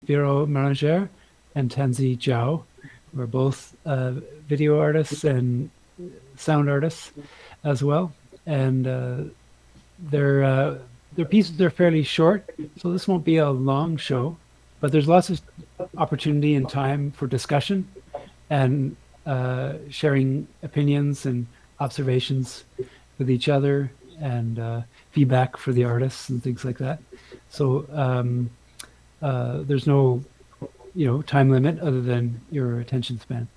Véro Marengère and Tansy Xiao, who are both video artists and sound artists as well. And their their pieces are fairly short, so this won't be a long show, but there's lots of opportunity and time for discussion and sharing opinions and observations with each other and feedback for the artists and things like that. So there's no, time limit other than your attention span.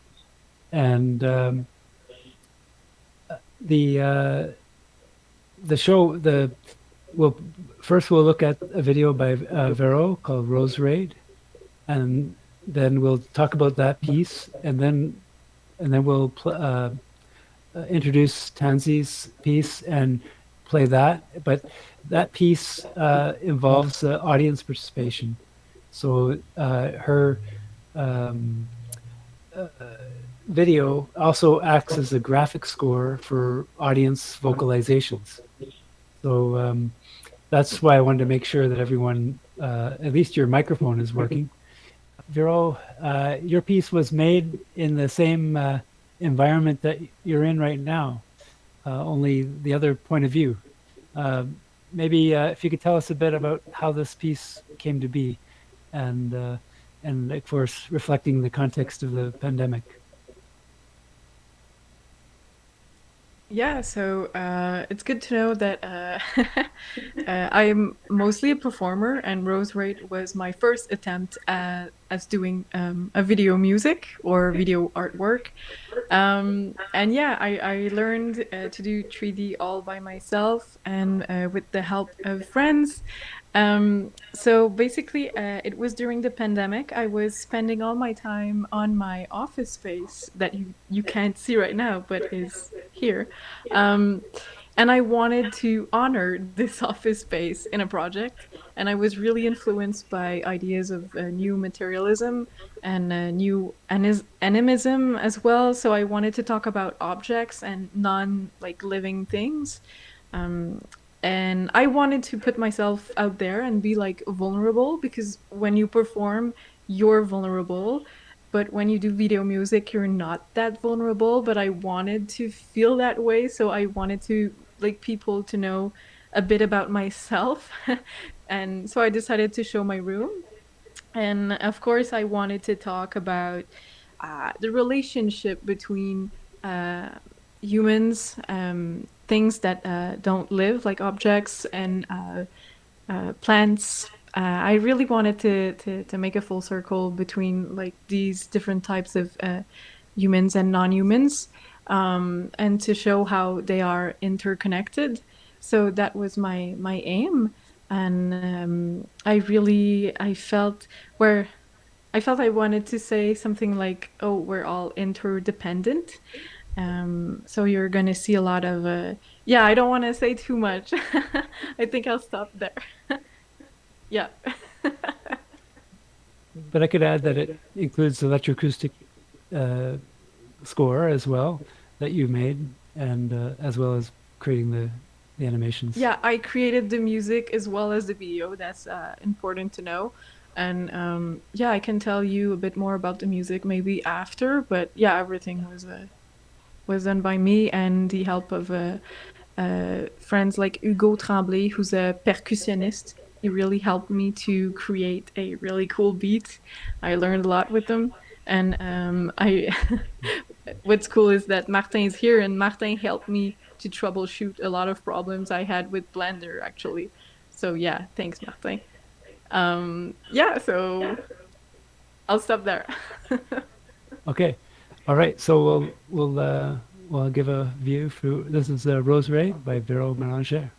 And the uh, the show the we'll first we'll look at a video by Véro called Roserade, and then we'll talk about that piece, and then we'll introduce Tansy's piece and play that. But that piece involves audience participation. So her um, video also acts as a graphic score for audience vocalizations. So that's why I wanted to make sure that everyone, at least your microphone is working. Vero, your piece was made in the same environment that you're in right now, only the other point of view. Uh, Maybe if you could tell us a bit about how this piece came to be, and uh, and of course reflecting the context of the pandemic. Yeah, so it's good to know that I'm mostly a performer, and Roserade was my first attempt at as doing a video music or video artwork. And yeah, I learned to do 3D all by myself and with the help of friends. So basically, it was during the pandemic. I was spending all my time on my office space that you can't see right now, but is here. Um, and I wanted to honor this office space in a project. And I was really influenced by ideas of new materialism and new animism as well. So I wanted to talk about objects and non like living things. Um, and I wanted to put myself out there and be like vulnerable because when you perform, you're vulnerable. But when you do video music, you're not that vulnerable. But I wanted to feel that way. So I wanted to like people to know a bit about myself. And so I decided to show my room. And of course, I wanted to talk about the relationship between uh, humans, things that don't live, like objects and plants. I really wanted to make a full circle between like these different types of humans and non-humans, and to show how they are interconnected. So that was my aim, and where I felt I wanted to say something like, "Oh, we're all interdependent." So you're gonna see a lot of yeah. I don't want to say too much. I think I'll stop there. Yeah. But I could add that it includes electroacoustic uh, score as well that you made, and as well as creating the animations. Yeah, I created the music as well as the video. That's important to know. And yeah, I can tell you a bit more about the music maybe after, but yeah, everything was done by me and the help of friends like Hugo Tremblay, who's a percussionist. He really helped me to create a really cool beat. I learned a lot with them. And I what's cool is that Martin is here, and Martin helped me to troubleshoot a lot of problems I had with Blender, actually. So yeah, thanks, Martin. Yeah, so I'll stop there. Okay, all right. So we'll give a view through. This is Roserade by Véro Marengère.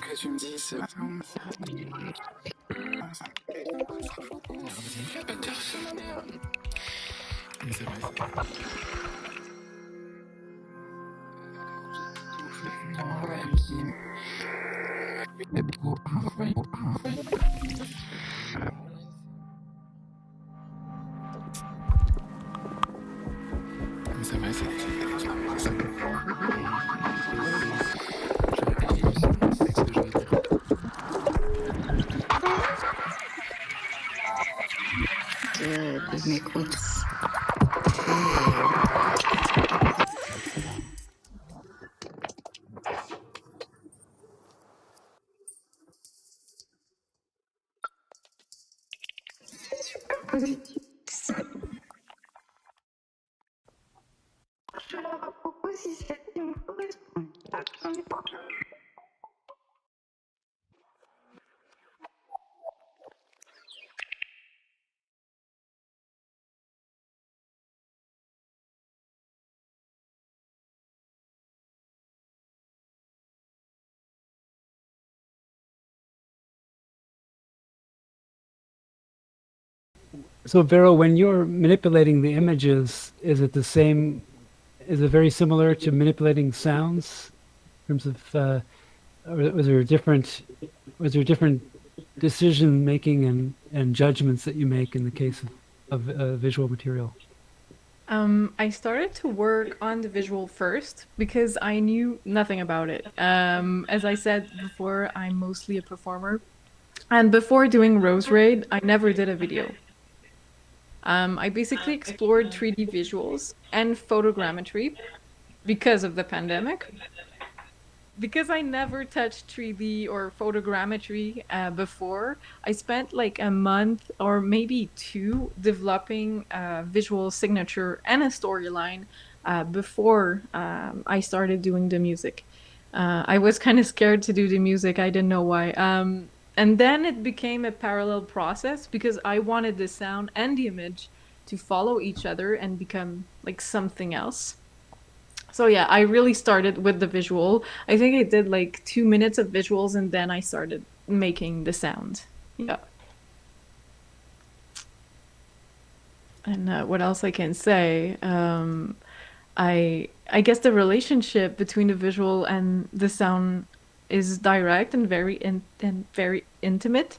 Que tu me dises. C'est vrai, de m'écoute. Je leur propose si cette me correspond. So, Vero, when you're manipulating the images, is it the same? Is it very similar to manipulating sounds in terms of, or was there different decision making and judgments that you make in the case of visual material? I started to work on the visual first because I knew nothing about it. As I said before, I'm mostly a performer. And before doing Roserade, I never did a video. I basically explored 3D visuals and photogrammetry because of the pandemic. Because I never touched 3D or photogrammetry before, I spent like a month or maybe two developing a visual signature and a storyline before I started doing the music. I was kind of scared to do the music. I didn't know why. And then it became a parallel process because I wanted the sound and the image to follow each other and become like something else. So yeah, I really started with the visual. I think I did like 2 minutes of visuals and then I started making the sound. Yeah. And what else I can say? I guess the relationship between the visual and the sound is direct and very intimate.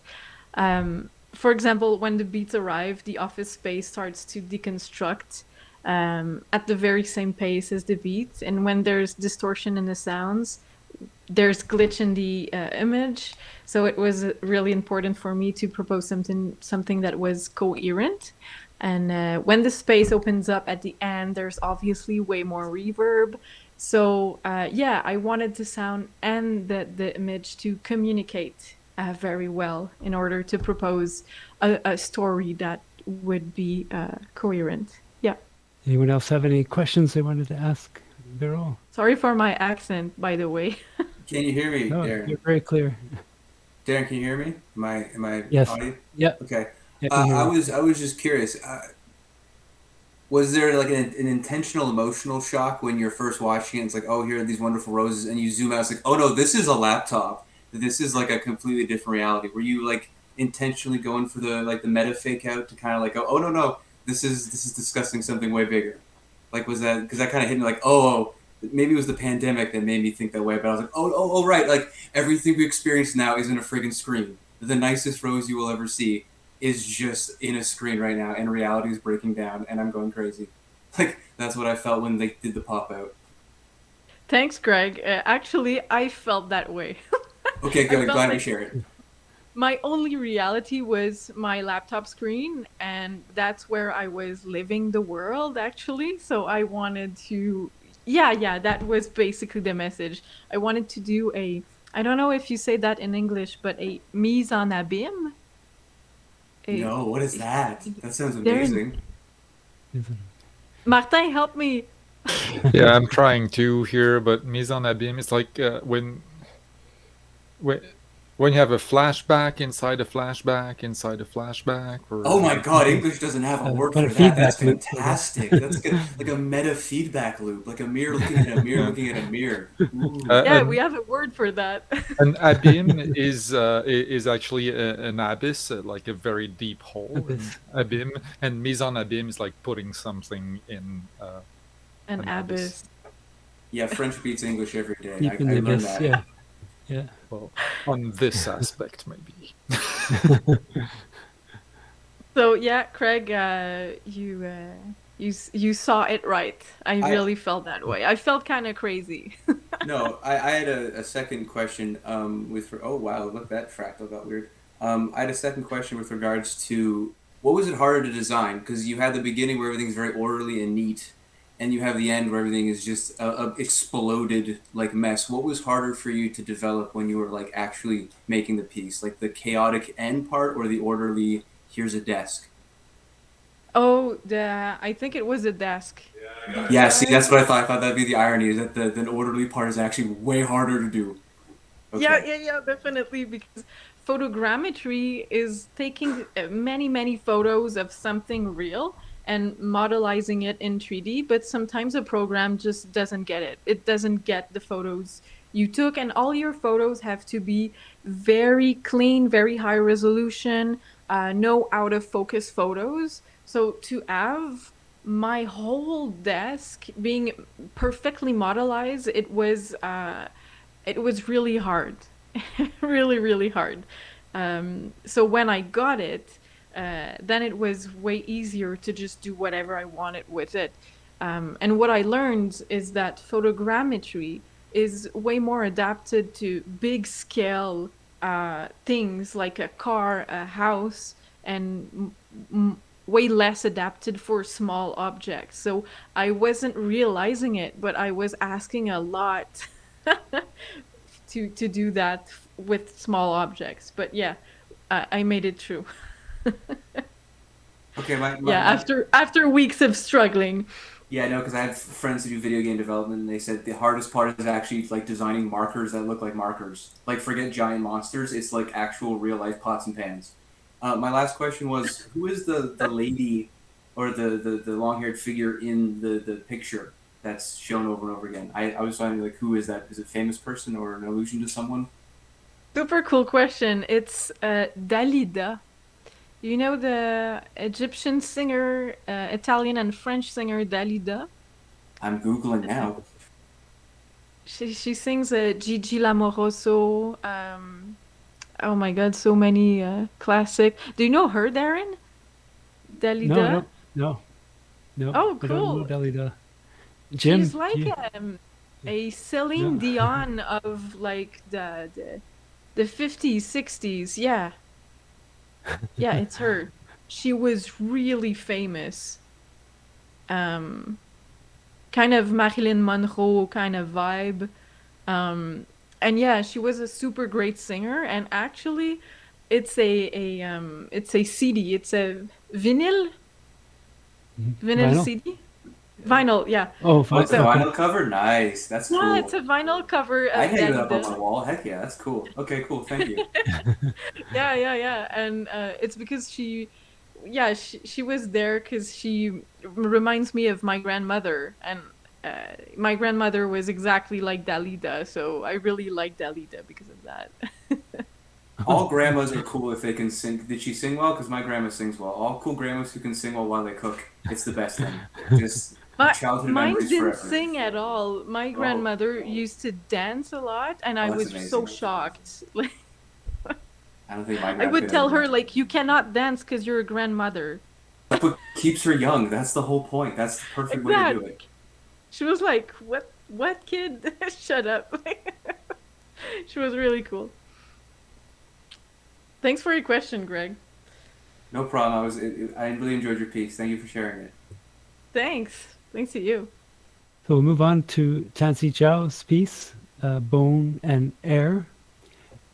For example, when the beats arrive, the office space starts to deconstruct at the very same pace as the beats, and when there's distortion in the sounds, there's glitch in the image. So it was really important for me to propose something that was coherent. And when the space opens up at the end, there's obviously way more reverb. So yeah, I wanted the sound and the image to communicate very well in order to propose a story that would be coherent. Yeah. Anyone else have any questions they wanted to ask Véro? Sorry for my accent, by the way. Can you hear me, No, Darren? you're very clear. Darren, can you hear me? Am I Yes. audio? Yeah. Okay. Yeah, can hear you. I was just curious. Was there like an intentional emotional shock when you're first watching it? It's like, oh, here are these wonderful roses, and you zoom out. It's like, oh no, this is a laptop. This is like a completely different reality. Were you like intentionally going for the meta fake out to kind of like go, oh no, this is discussing something way bigger? Like, was that because that kind of hit me like, oh, maybe it was the pandemic that made me think that way. But I was like, oh, right, like everything we experience now isn't a friggin' screen. The nicest rose you will ever see is just in a screen right now, and reality is breaking down, and I'm going crazy. Like, that's what I felt when they did the pop out. Thanks, Greg. Actually, I felt that way. Okay, good. felt Glad to like- share it. My only reality was my laptop screen, and that's where I was living the world, actually. So I wanted to, yeah, that was basically the message. I wanted to do I don't know if you say that in English, but a mise en abîme. No, what is that? That sounds Darren. amazing. Martin, help me. Yeah, I'm trying to here, but mise en abîme is like when you have a flashback inside a flashback inside a flashback. Or, Oh my god, English doesn't have a word for kind of that. That's feedback loop. fantastic. That's good. Like a meta feedback loop, like a mirror looking at a mirror looking at a mirror. Ooh. Yeah, and- we have a word for that. An abîme is actually an abyss, like a very deep hole. Abyss. Abîme, and mise en abîme is like putting something in An An abyss. Yeah, French beats English every day. I Deep in the learned abyss. that. Yeah. Yeah. well, on this aspect maybe. So yeah, Craig, you saw it right. I really felt that way. I felt kind of crazy. No, I had a second question oh wow, look, that fractal got weird. I had a second question with regards to what was it harder to design? Because you had the beginning where everything's very orderly and neat, and you have the end where everything is just a exploded like mess. What was harder for you to develop when you were like actually making the piece? Like the chaotic end part or the orderly, here's a desk? Oh, I think it was a desk. Yeah, see, that's what I thought. I thought that'd be the irony, is that the orderly part is actually way harder to do. Okay. Yeah, definitely, because photogrammetry is taking many photos of something real and modelizing it in 3D, but sometimes a program just doesn't get it. It doesn't get the photos you took, and all your photos have to be very clean, very high resolution, no out of focus photos. So to have my whole desk being perfectly modelized, it was really hard, really hard. So when I got it, then it was way easier to just do whatever I wanted with it. And what I learned is that photogrammetry is way more adapted to big scale things like a car, a house, and way less adapted for small objects. So I wasn't realizing it, but I was asking a lot to do that with small objects. But yeah, I made it through. Okay, After weeks of struggling. Yeah, no, because I have friends who do video game development, and they said the hardest part is actually like designing markers that look like markers. Like, forget giant monsters; it's like actual real life pots and pans. My last question was, who is the lady or the long haired figure in the picture that's shown over and over again? I was wondering, like, who is that? Is it a famous person or an allusion to someone? Super cool question. It's Dalida. You know the Egyptian singer, Italian and French singer Dalida? I'm Googling now. She sings Gigi Lamoroso. Oh my God, so many classic. Do you know her, Darren? No, Dalida? no. Oh, I don't know cool. Dalida. She's Jim, do like you? a Celine No. Dion of like the 50s, 60s. Yeah. Yeah, it's her. She was really famous. Um, kind of Marilyn Monroe kind of vibe. Um, and yeah, she was a super great singer. And actually, it's a CD. It's a vinyl Vinyl? CD. Vinyl, yeah. Oh, Oh, it's a So okay. vinyl cover? Nice. That's yeah, it's cool. a vinyl cover I of hang that up on my Dalida. wall. Heck yeah, that's cool. Okay, cool. Thank you. Yeah. And it's because she was there because she reminds me of my grandmother, and my grandmother was exactly like Dalida, so I really like Dalida because of that. All grandmas are cool if they can sing. Did she sing well? Because my grandma sings well. All cool grandmas who can sing well while they cook. It's the best thing. Just childhood Mine memories didn't forever. sing at all. My Oh, grandmother used to dance a lot, and I oh, that's was so amazing. shocked. Like I don't think my I grandma would could ever tell her, dance. like, you cannot dance because you're a grandmother. That's what keeps her young. That's the whole point. That's the perfect way to do Exactly. it. She was like, what kid? Shut up. She was really cool. Thanks for your question, Greg. No problem. I really enjoyed your piece. Thank you for sharing it. Thanks. Thanks to you. So we'll move on to Tansy Xiao's piece, Bone and Air.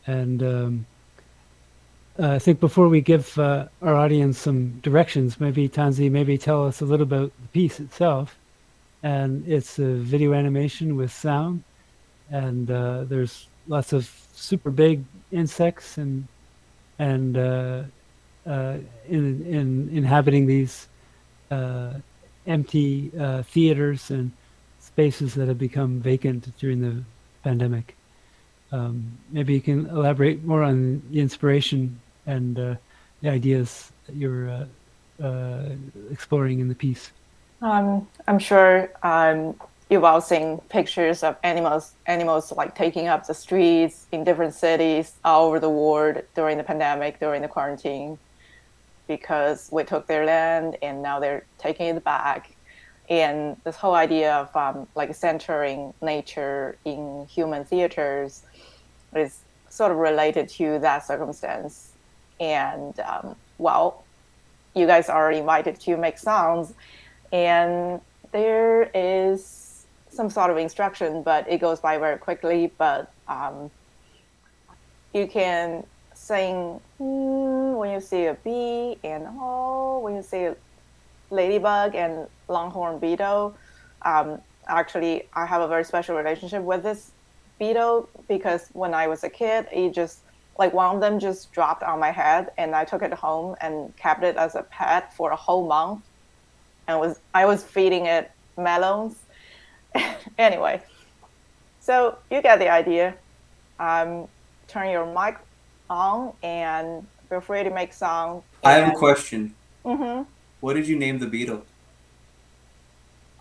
And I think before we give our audience some directions, maybe Tansy, maybe tell us a little about the piece itself. And it's a video animation with sound, and there's lots of super big insects and in inhabiting these empty theaters and spaces that have become vacant during the pandemic. Maybe you can elaborate more on the inspiration and the ideas that you're exploring in the piece. I'm sure you've all seen pictures of animals like taking up the streets in different cities all over the world during the pandemic, during the quarantine, because we took their land and now they're taking it back. And this whole idea of like centering nature in human theaters is sort of related to that circumstance. And well, you guys are invited to make sounds, and there is some sort of instruction, but it goes by very quickly. But you can sing when you see a bee, and when you see a ladybug and longhorn beetle. Actually, I have a very special relationship with this beetle because when I was a kid, it just like one of them just dropped on my head, and I took it home and kept it as a pet for a whole month. And I was feeding it melons. Anyway, so you get the idea. Turn your mic on and feel free to make sound. I have a question. Mm-hmm. What did you name the beetle?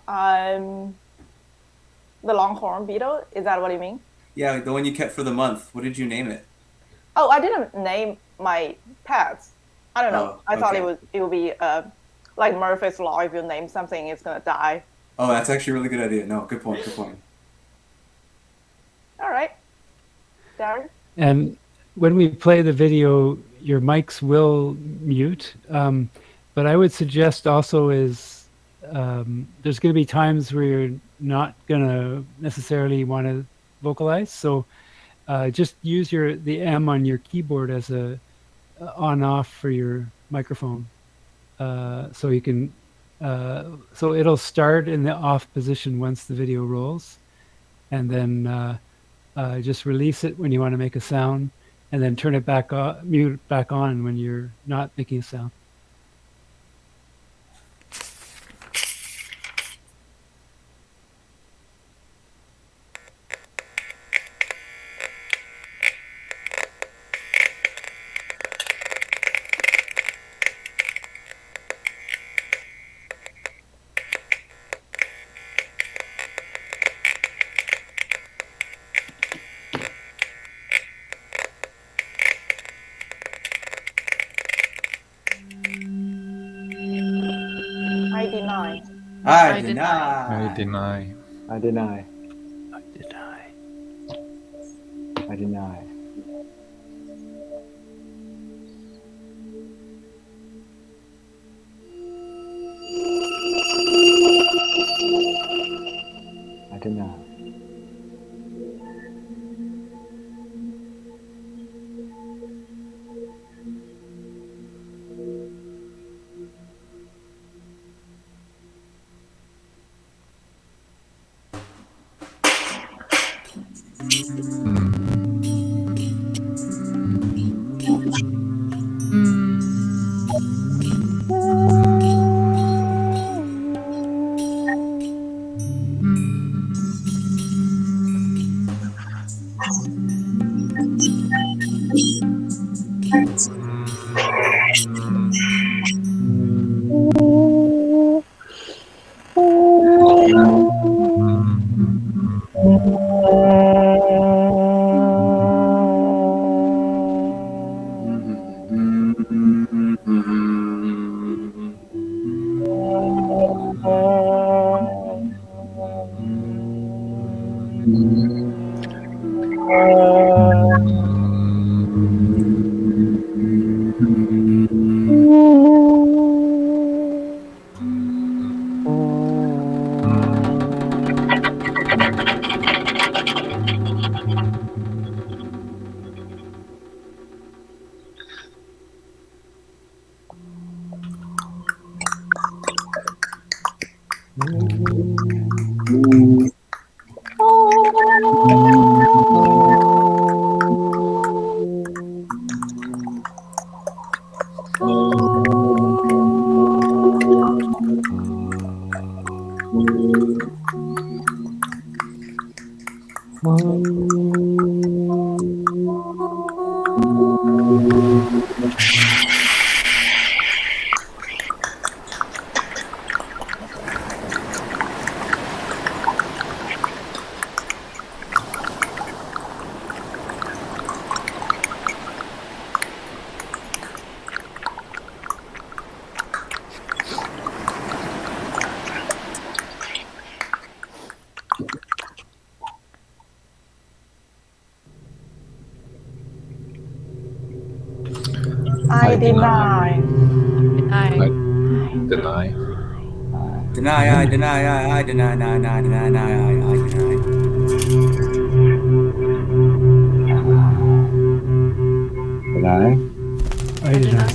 The longhorn beetle. Is that what you mean? Yeah, the one you kept for the month. What did you name it? Oh, I didn't name my pets. I don't know. Oh, I thought okay. it would be like Murphy's Law. If you name something, it's gonna die. Oh, that's actually a really good idea. No, good point. Good point. All right, Darren. And when we play the video, your mics will mute. But I would suggest also is there's going to be times where you're not going to necessarily want to vocalize. So just use the M on your keyboard as a on-off for your microphone. So you can, so it'll start in the off position once the video rolls, and then just release it when you want to make a sound, and then turn it back on, mute back on when you're not making a sound. deny. I I deny. I deny. I deny. Did I? I deny. I deny. I deny. I Deny. Deny, I deny, I deny, deny, deny, deny, I deny. Deny. I deny.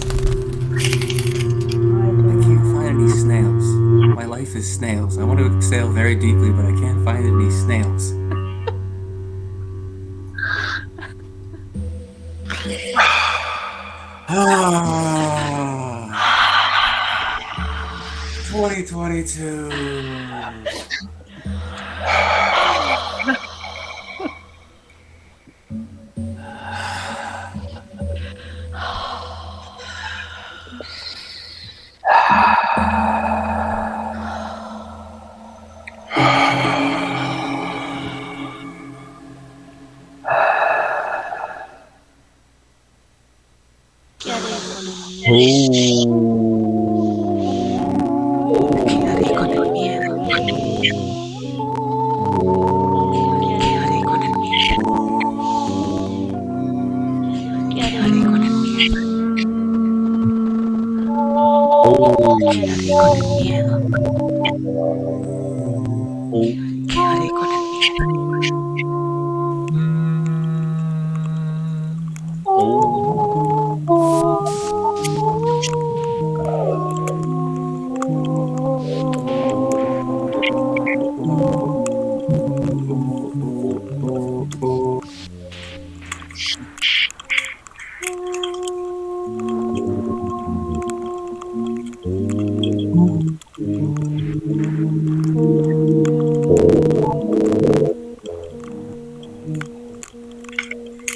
I can't find any snails. My life is snails. I want to exhale very deeply, but I can't find any snails. Ah, 2022. Quedaré con el miedo. Quedaré con el miedo. Quedaré con el miedo. Quedaré con el miedo. Quedaré con el miedo.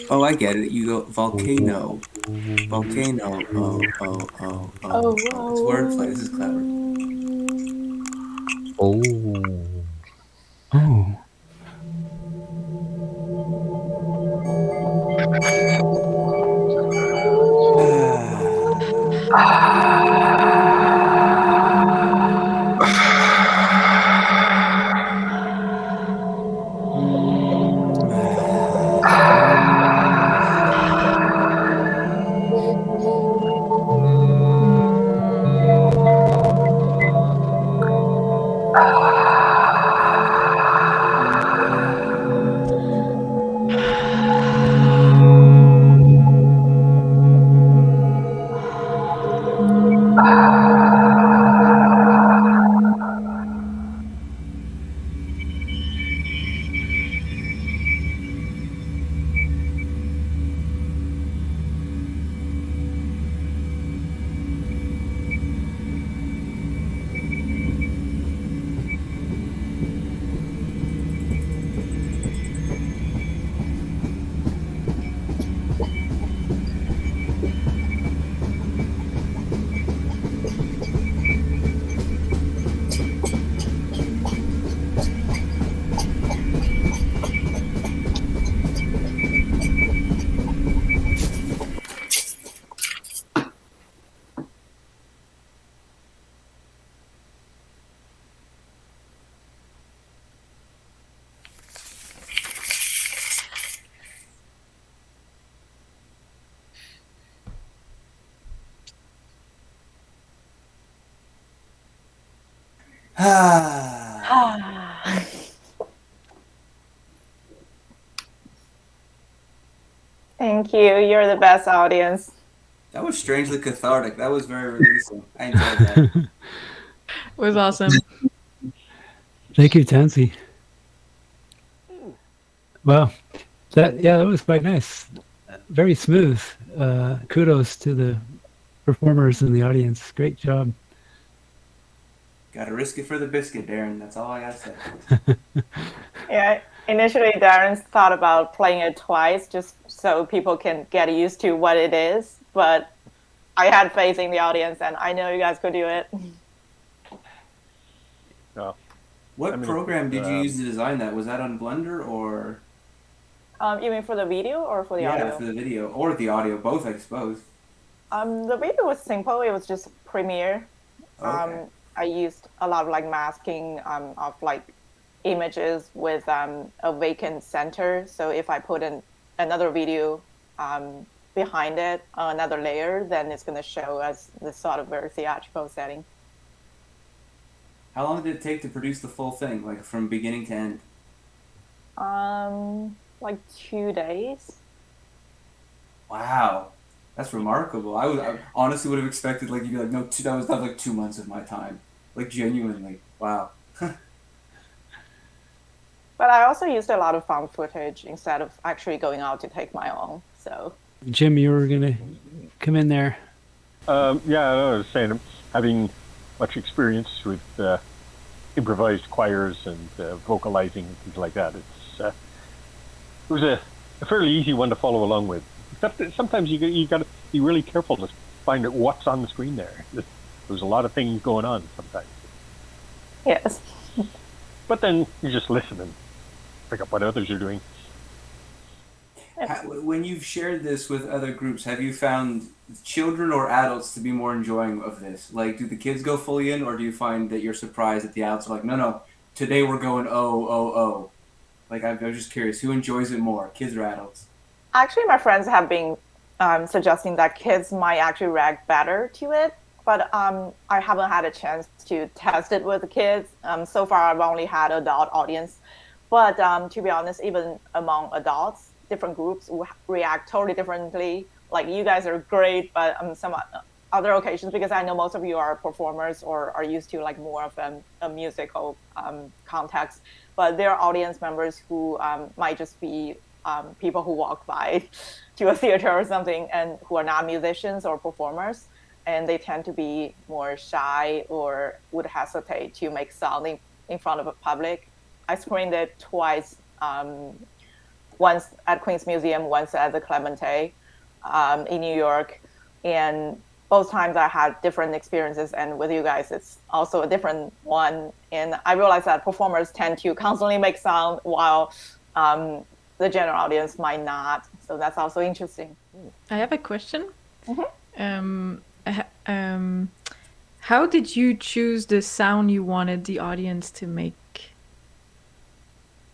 Oh, I get it. You go volcano. Volcano. Oh. It's wordplay. This is clever. Oh. Thank you. You're the best audience. That was strangely cathartic. That was very releasing. I enjoyed that. It was awesome. Thank you, Tansy. Wow, that was quite nice. Very smooth. Kudos to the performers in the audience. Great job. Gotta risk it for the biscuit, Darren. That's all I gotta say. Yeah, initially Darren thought about playing it twice just so people can get used to what it is, but I had faith in the audience and I know you guys could do it. No. What program did you use to design that? Was that on Blender or? You mean for the video or for the audio? Yeah, for the video or the audio, both, I suppose. The video was simple. It was just Premiere. Okay. I used a lot of like masking of like images with a vacant center. So if I put in another video behind it on another layer, then it's going to show as this sort of very theatrical setting. How long did it take to produce the full thing, like from beginning to end? Like 2 days. Wow, that's remarkable. I honestly would have expected like you'd be like, no, that was like 2 months of my time, like genuinely. Wow. But I also used a lot of found footage instead of actually going out to take my own. So. Jim, you were gonna come in there. Yeah, I was saying, having much experience with improvised choirs and vocalizing and things like that, it was a fairly easy one to follow along with. Except that sometimes you got to be really careful to find out what's on the screen there. There's a lot of things going on sometimes. Yes. But then you just listen and pick up what others are doing. When you've shared this with other groups, have you found children or adults to be more enjoying of this? Like, do the kids go fully in, or do you find that you're surprised that the adults are like, no, today we're going oh. Like, I'm just curious, who enjoys it more, kids or adults? Actually, my friends have been suggesting that kids might actually react better to it, but I haven't had a chance to test it with the kids. So far, I've only had adult audience. But to be honest, even among adults, different groups react totally differently. Like, you guys are great, but some other occasions, because I know most of you are performers or are used to like more of a musical context, but there are audience members who might just be people who walk by to a theater or something and who are not musicians or performers, and they tend to be more shy or would hesitate to make sound in front of a public. I screened it twice, once at Queen's Museum, once at the Clemente in New York, and both times I had different experiences, and with you guys it's also a different one. And I realized that performers tend to constantly make sound while the general audience might not. So that's also interesting. I have a question. Mm-hmm. How did you choose the sound you wanted the audience to make?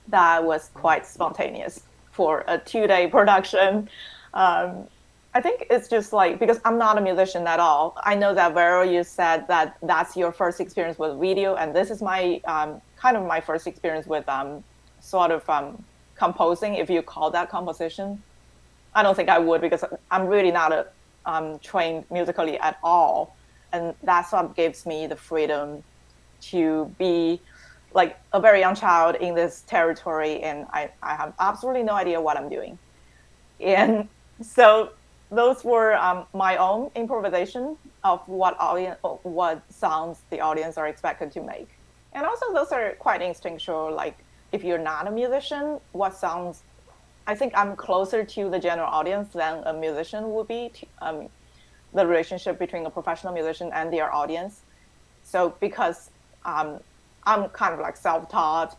That was quite spontaneous for a 2-day production. I think it's just like, because I'm not a musician at all. I know that Véro, you said that that's your first experience with video, and this is my kind of my first experience with sort of composing, if you call that composition. I don't think I would, because I'm really not trained musically at all. and that's what gives me the freedom to be like a very young child in this territory, and I have absolutely no idea what I'm doing. And so those were my own improvisation of what sounds the audience are expected to make. And also those are quite instinctual. Like if you're not a musician, what sounds, I think I'm closer to the general audience than a musician would be, the relationship between a professional musician and their audience. So because I'm kind of like self-taught,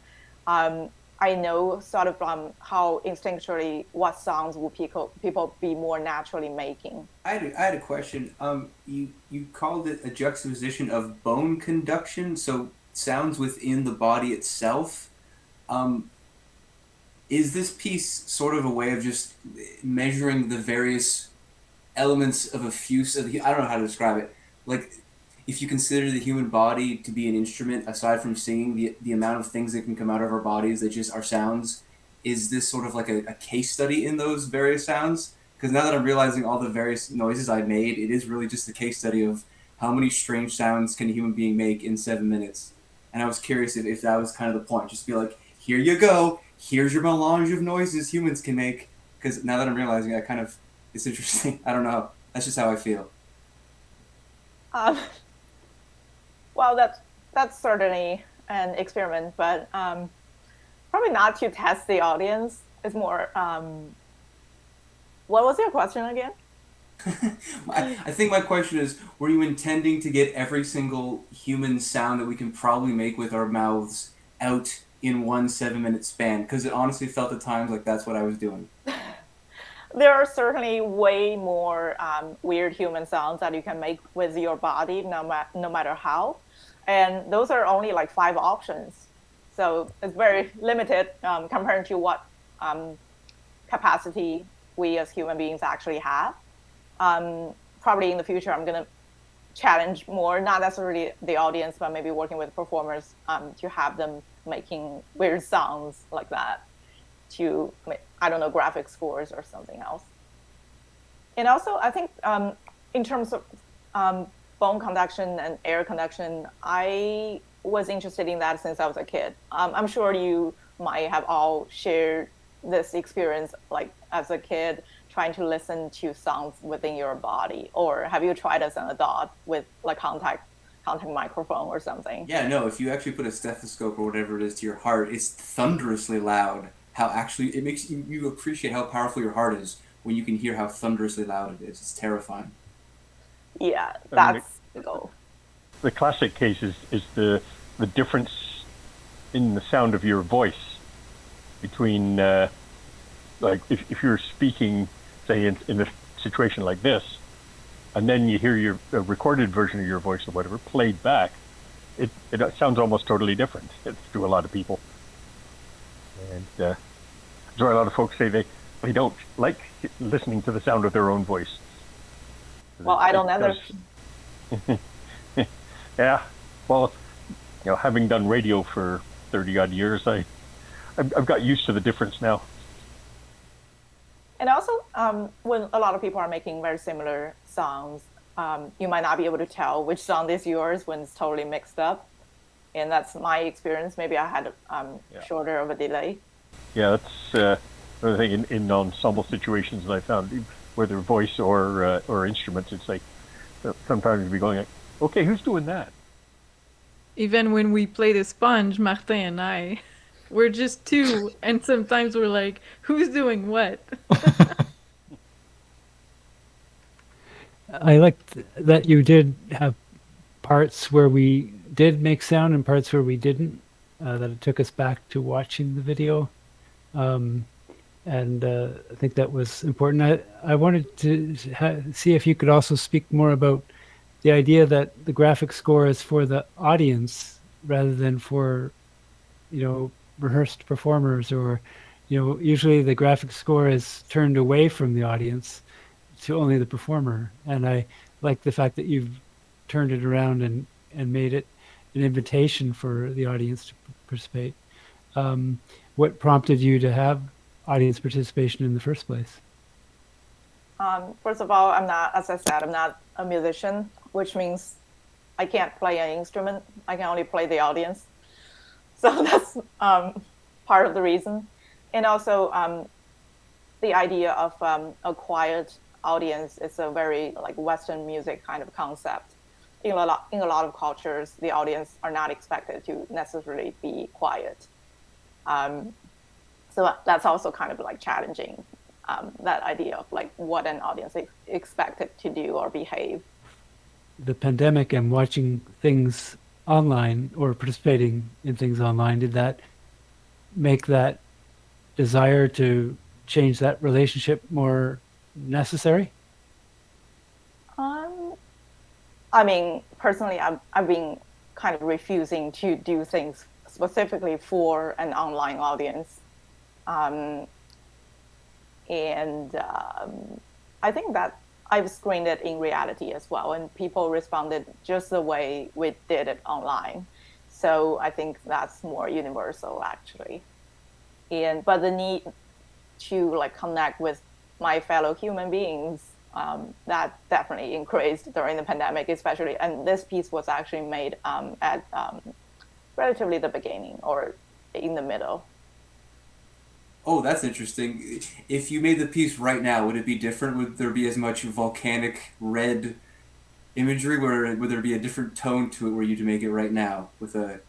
I know sort of how instinctually what sounds will people be more naturally making. I had a question. You called it a juxtaposition of bone conduction, so sounds within the body itself. Is this piece sort of a way of just measuring the various elements of a fuse of I don't know how to describe it. Like, if you consider the human body to be an instrument, aside from singing, the amount of things that can come out of our bodies that just are sounds, is this sort of like a case study in those various sounds? Because now that I'm realizing all the various noises I made, it is really just a case study of how many strange sounds can a human being make in 7 minutes. And I was curious if that was kind of the point. Just be like, here you go. Here's your melange of noises humans can make. Because now that I'm realizing, it's interesting. I don't know. That's just how I feel. Well, that's certainly an experiment, but probably not to test the audience. It's more. What was your question again? I think my question is: were you intending to get every single human sound that we can probably make with our mouths out in 1 7-minute span? Because it honestly felt at times like that's what I was doing. There are certainly way more weird human sounds that you can make with your body, no matter how. And those are only like 5 options. So it's very limited compared to what capacity we as human beings actually have. Probably in the future, I'm going to challenge more, not necessarily the audience, but maybe working with performers to have them making weird sounds like that to, I don't know, graphic scores or something else. And also, I think in terms of bone conduction and air conduction, I was interested in that since I was a kid. I'm sure you might have all shared this experience, like as a kid, trying to listen to sounds within your body, or have you tried as an adult with like contact microphone or something? Yeah, no, if you actually put a stethoscope or whatever it is to your heart, it's thunderously loud. How actually, it makes you appreciate how powerful your heart is when you can hear how thunderously loud it is. It's terrifying. Yeah, that's the goal. The classic case is the difference in the sound of your voice between, like, if you're speaking, say, in a situation like this, and then you hear a recorded version of your voice or whatever played back, it sounds almost totally different. It's to a lot of people. And so a lot of folks say they don't like listening to the sound of their own voice. Well, I don't either. Yeah, well, having done radio for 30-odd years, I've got used to the difference now. And also, when a lot of people are making very similar sounds, you might not be able to tell which sound is yours when it's totally mixed up. And that's my experience. Maybe I had shorter of a delay. Yeah, that's another thing in ensemble situations that I found, whether voice or instruments, it's like sometimes you'd be going like, okay, who's doing that? Even when we play the sponge, Martin and I, we're just two, and sometimes we're like, who's doing what? I liked that you did have parts where we did make sound and parts where we didn't, that it took us back to watching the video. And I think that was important. I wanted to see if you could also speak more about the idea that the graphic score is for the audience rather than for, rehearsed performers, or, usually the graphic score is turned away from the audience to only the performer. And I like the fact that you've turned it around and made it an invitation for the audience to participate. What prompted you to have audience participation in the first place? First of all, I'm not, as I said, I'm not a musician, which means I can't play an instrument. I can only play the audience. So that's part of the reason. And also the idea of a quiet audience is a very like Western music kind of concept. In a lot of cultures, the audience are not expected to necessarily be quiet. So that's also kind of like challenging that idea of like what an audience is expected to do or behave. The pandemic and watching things online or participating in things online, did that make that desire to change that relationship more necessary? I mean, personally, I've been kind of refusing to do things specifically for an online audience. I think that I've screened it in reality as well, and people responded just the way we did it online. So I think that's more universal, actually. But the need to like connect with my fellow human beings, that definitely increased during the pandemic, especially. And this piece was actually made at relatively the beginning or in the middle. Oh, that's interesting. If you made the piece right now, would it be different? Would there be as much volcanic red imagery? Would there be a different tone to it were you to make it right now with a...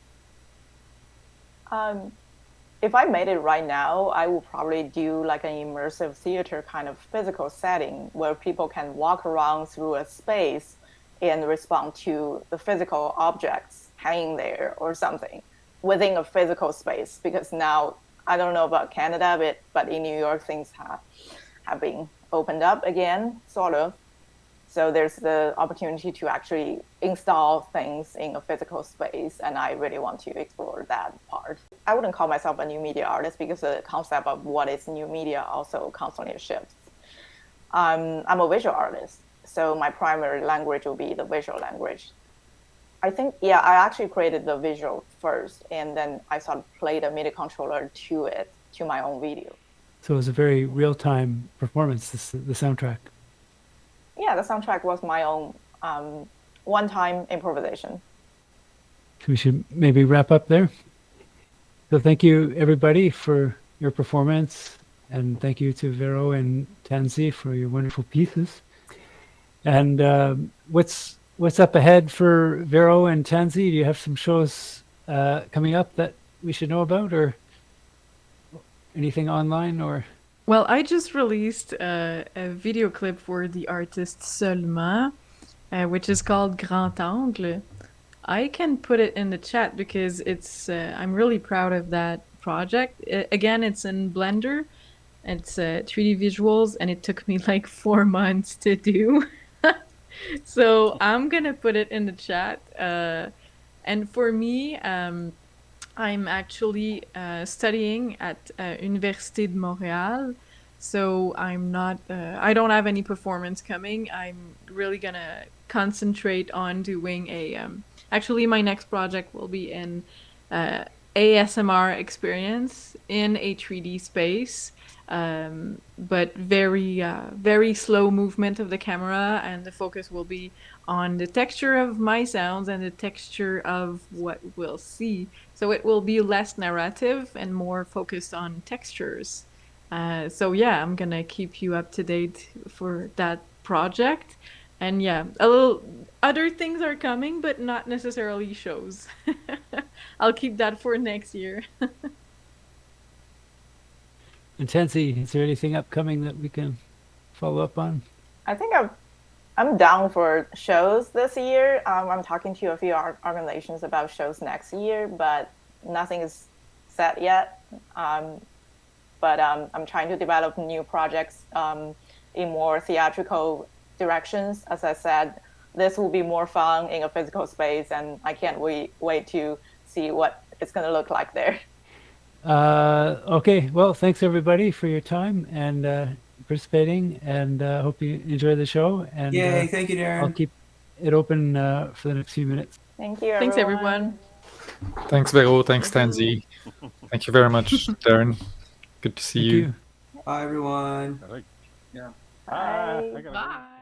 If I made it right now, I would probably do like an immersive theater kind of physical setting where people can walk around through a space and respond to the physical objects hanging there or something within a physical space. Because now, I don't know about Canada, but in New York, things have been opened up again, sort of. So there's the opportunity to actually install things in a physical space, and I really want to explore that part. I wouldn't call myself a new media artist because the concept of what is new media also constantly shifts. I'm a visual artist, so my primary language will be the visual language. I think, yeah, I actually created the visual first, and then I sort of played a MIDI controller to it, to my own video. So it was a very real-time performance, the soundtrack. Yeah, the soundtrack was my own one-time improvisation. We should maybe wrap up there. So thank you, everybody, for your performance, and thank you to Véro and Tansy for your wonderful pieces. And what's up ahead for Véro and Tansy? Do you have some shows coming up that we should know about, or anything online, or? Well, I just released a video clip for the artist Seulement, which is called Grand Angle. I can put it in the chat because it's I'm really proud of that project. Again, it's in Blender. It's 3D visuals, and it took me like 4 months to do. So I'm gonna put it in the chat. And for me, I'm actually studying at Université de Montréal, so I'm not. I don't have any performance coming. I'm really gonna concentrate on doing a. Actually, my next project will be an ASMR experience in a 3D space, but very slow movement of the camera, and the focus will be on the texture of my sounds and the texture of what we'll see. So it will be less narrative and more focused on textures. So yeah, I'm gonna keep you up to date for that project. And yeah, a little other things are coming, but not necessarily shows. I'll keep that for next year. And Tansy, is there anything upcoming that we can follow up on? I think I'm down for shows this year. I'm talking to a few organizations about shows next year, but nothing is set yet. But I'm trying to develop new projects in more theatrical directions. As I said, this will be more fun in a physical space, and I can't wait to see what it's going to look like there. Okay, well, thanks everybody for your time and participating, and hope you enjoy the show. And Yay, thank you, Darren. I'll keep it open for the next few minutes. Thank you, Thanks, everyone. Thanks, Véro. Thanks, Tansy. Thank you very much, Darren. Good to see Thank you. you. Bye, everyone. Yeah. Bye. Bye.